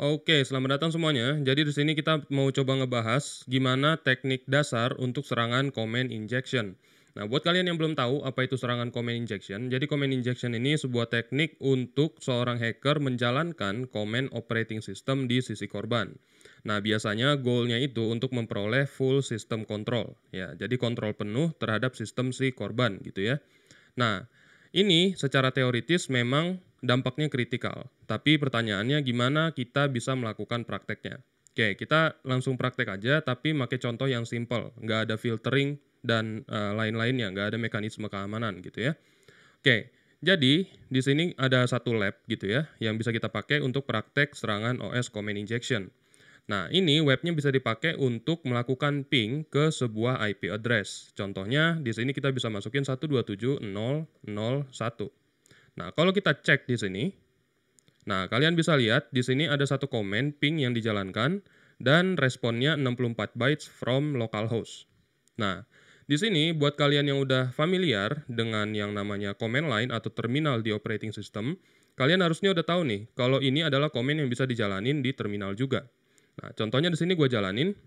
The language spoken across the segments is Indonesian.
Oke, selamat datang semuanya. Jadi di sini kita mau coba ngebahas gimana teknik dasar untuk serangan comment injection. Nah, buat kalian yang belum tahu apa itu serangan comment injection, jadi comment injection ini sebuah teknik untuk seorang hacker menjalankan comment operating system di sisi korban. Nah, biasanya goalnya itu untuk memperoleh full system control. Ya, jadi kontrol penuh terhadap sistem si korban gitu ya. Nah, ini secara teoritis memang dampaknya kritikal, tapi pertanyaannya gimana kita bisa melakukan prakteknya. Oke, kita langsung praktek aja, tapi pakai contoh yang simple, nggak ada filtering dan lain-lainnya, nggak ada mekanisme keamanan gitu ya. Oke, jadi di sini ada satu lab gitu ya, yang bisa kita pakai untuk praktek serangan OS comment injection. Nah, ini webnya bisa dipakai untuk melakukan ping ke sebuah IP address. Contohnya, di sini kita bisa masukin 127.0.0.1. Nah, kalau kita cek di sini, nah kalian bisa lihat di sini ada satu komen ping yang dijalankan dan responnya 64 bytes from localhost. Nah, di sini buat kalian yang udah familiar dengan yang namanya command line atau terminal di operating system, kalian harusnya udah tahu nih kalau ini adalah komen yang bisa dijalanin di terminal juga. Nah, contohnya di sini gue jalanin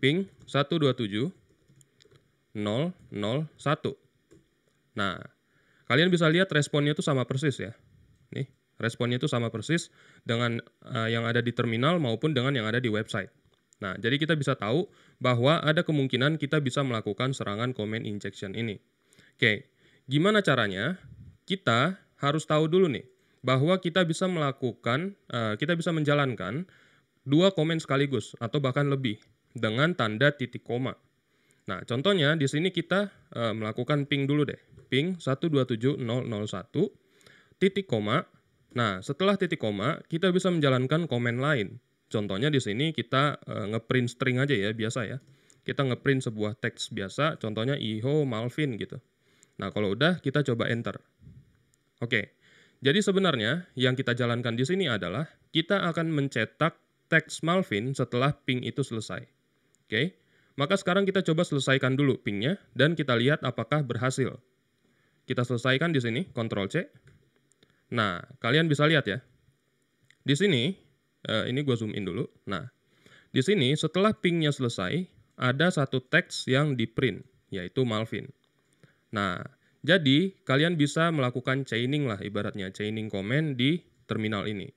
ping 127.0.0.1. Nah, kalian bisa lihat responnya itu sama persis ya. Nih, responnya itu sama persis dengan yang ada di terminal maupun dengan yang ada di website. Nah, jadi kita bisa tahu bahwa ada kemungkinan kita bisa melakukan serangan comment injection ini. Oke, gimana caranya? Kita harus tahu dulu nih bahwa kita bisa menjalankan dua komen sekaligus atau bahkan lebih dengan tanda titik koma. Nah, contohnya di sini kita melakukan ping dulu deh. Ping 127.0.0.1 titik koma. Nah, setelah titik koma, kita bisa menjalankan komen lain. Contohnya di sini kita ngeprint string aja ya, biasa ya. Kita ngeprint sebuah teks biasa, contohnya Iho Malvin gitu. Nah, kalau udah kita coba enter. Oke. Jadi sebenarnya yang kita jalankan di sini adalah kita akan mencetak teks Malvin setelah ping itu selesai. Oke. Maka sekarang kita coba selesaikan dulu pingnya dan kita lihat apakah berhasil. Kita selesaikan di sini, Ctrl C. Nah, kalian bisa lihat ya. Di sini, ini gue zoom in dulu. Nah, di sini setelah pingnya selesai, ada satu teks yang di print, yaitu Malvin. Nah, jadi kalian bisa melakukan chaining lah ibaratnya, chaining comment di terminal ini.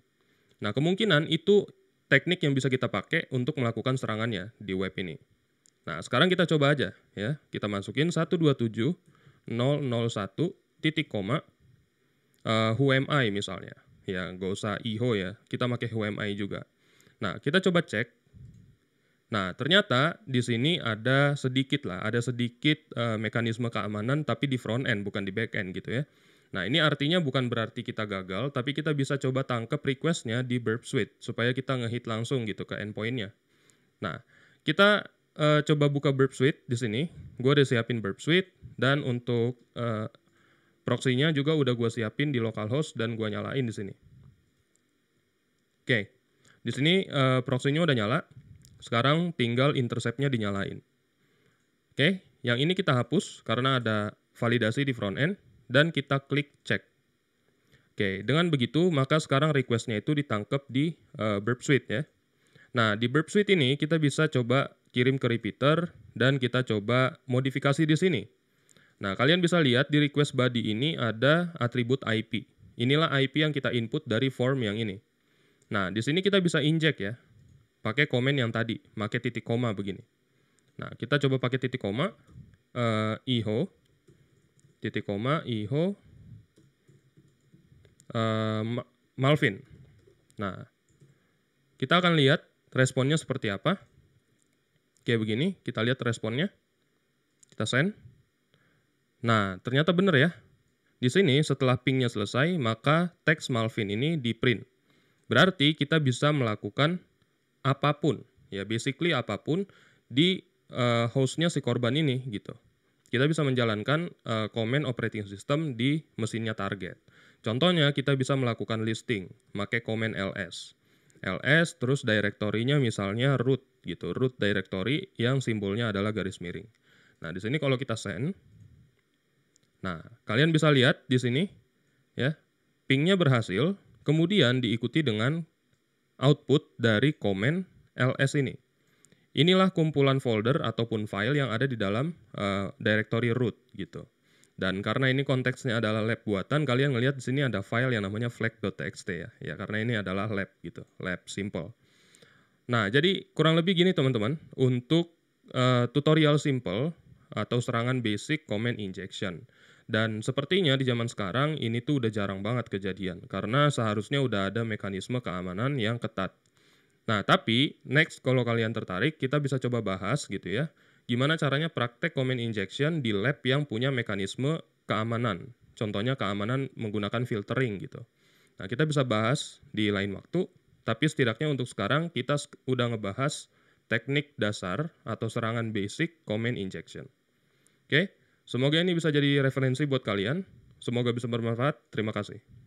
Nah, kemungkinan itu teknik yang bisa kita pakai untuk melakukan serangannya di web ini. Nah, sekarang kita coba aja ya. Kita masukin 127.0.0.1 titik koma who am I misalnya. Ya, nggak usah IHO ya. Kita pakai who am I juga. Nah, kita coba cek. Nah, ternyata di sini ada sedikit mekanisme keamanan tapi di front end bukan di back end gitu ya. Nah, ini artinya bukan berarti kita gagal, tapi kita bisa coba tangkap request-nya di Burp Suite supaya kita ngehit langsung gitu ke endpoint-nya. Nah, kita coba buka Burp Suite di sini. Gue udah siapin Burp Suite dan untuk proxy-nya juga udah gue siapin di localhost dan gue nyalain di sini. Oke, di sini proxy-nya udah nyala. Sekarang tinggal intercept-nya dinyalain. Oke, yang ini kita hapus karena ada validasi di front end dan kita klik cek. Oke, dengan begitu maka sekarang request-nya itu ditangkap di Burp Suite ya. Nah, di Burp Suite ini kita bisa coba kirim ke repeater dan kita coba modifikasi di sini. Nah, kalian bisa lihat di request body ini ada atribut IP. Inilah IP yang kita input dari form yang ini. Nah, di sini kita bisa inject ya, pakai komen yang tadi, pakai titik koma begini. Nah, kita coba pakai titik koma, IHO, titik koma, IHO, Malvin. Nah, kita akan lihat responnya seperti apa. Kayak begini, kita lihat responnya. Kita send. Nah, ternyata benar ya. Di sini setelah pingnya selesai, maka teks Malvin ini di print. Berarti kita bisa melakukan apapun, ya basically apapun di hostnya si korban ini gitu. Kita bisa menjalankan comment operating system di mesinnya target. Contohnya kita bisa melakukan listing, pakai comment ls. ls terus directory-nya misalnya root gitu, root directory yang simbolnya adalah garis miring. Nah, di sini kalau kita send, nah, kalian bisa lihat di sini ya, pingnya berhasil, kemudian diikuti dengan output dari komen ls ini. Inilah kumpulan folder ataupun file yang ada di dalam directory root gitu. Dan karena ini konteksnya adalah lab buatan, kalian ngelihat di sini ada file yang namanya flag.txt ya. Ya karena ini adalah lab gitu, lab simple. Nah, jadi kurang lebih gini teman-teman, untuk tutorial simple atau serangan basic comment injection. Dan sepertinya di zaman sekarang ini tuh udah jarang banget kejadian karena seharusnya udah ada mekanisme keamanan yang ketat. Nah, tapi next kalau kalian tertarik, kita bisa coba bahas gitu ya, gimana caranya praktek comment injection di lab yang punya mekanisme keamanan. Contohnya keamanan menggunakan filtering gitu. Nah, kita bisa bahas di lain waktu, tapi setidaknya untuk sekarang kita udah ngebahas teknik dasar atau serangan basic comment injection. Oke, semoga ini bisa jadi referensi buat kalian. Semoga bisa bermanfaat. Terima kasih.